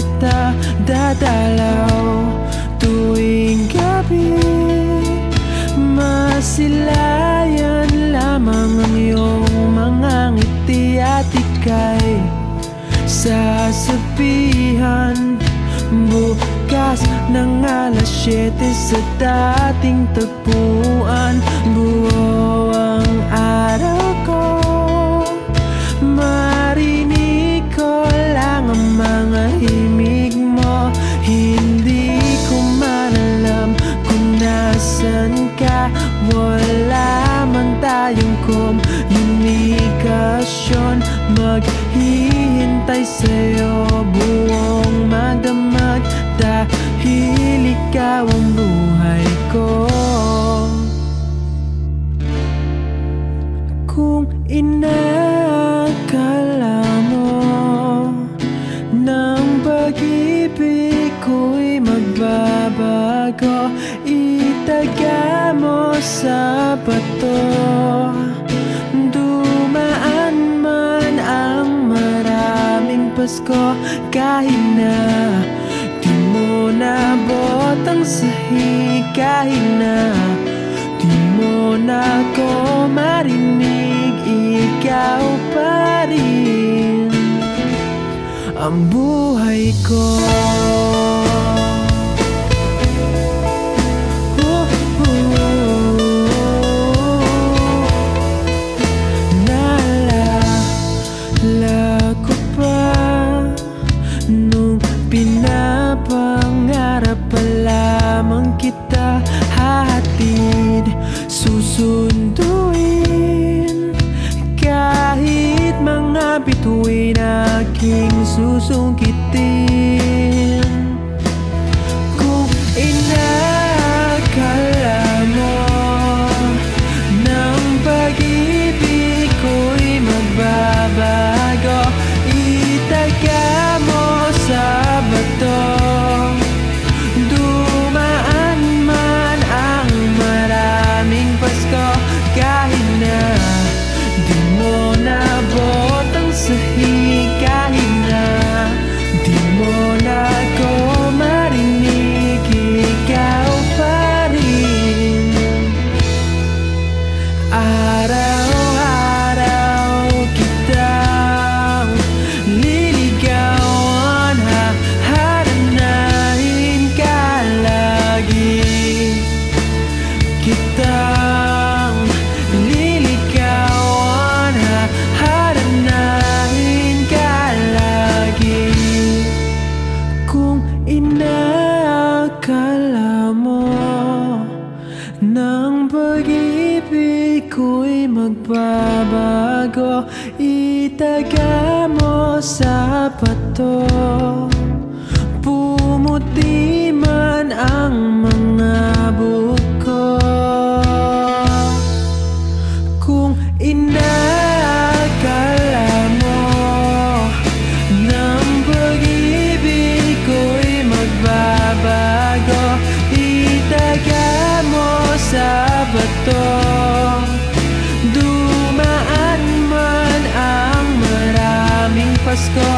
kita dadalaw tuwing gabi. Masilayan lamang ang iyong mga ngiti at ika'y sasabihan bukas ng alas 7 sa dating tagpuan. Buo ang araw ko, marinig ko lang ang mga himig mo. Hindi ko man alam kung nasan ka, wala man tayong komunikasyon. Maghihintay sa'yo buong magdamag dahil ikaw ang buhay ko. Kung inakala mo ng pag-ibig ko'y magbabago, itaga mo sa bato. Dumaan man ang maraming Pasko, kahit na di mo nabot ang sahig, kahit na di mo na ko marinig, ikaw pa rin ang buhay ko. Naalala ko pa nung pinapangarap pa lamang kita, hatid susunduin kahit mga bituin aking susungkitin. Kung inakala mo ng pag-ibig ko'y magbabago, itaga mo sa bato. Dumaan man ang maraming Pasko, kahit na di mo nabot ang sahig, kahit na di mo na ko marinig, ikaw pa rin. Araw-araw kitang liligawan, haharanahin ka lagi. Kitang liligawan, haharanahin ka lagi. Kung inakala mo ng pag-ibig ko'y magbabago, itaga mo sa bato. Pumuti man ang mga buko. Kung inakala mo ng pag-ibig ko'y magbabago, itaga mo sa bato. Dumaan man ang maraming Pasko,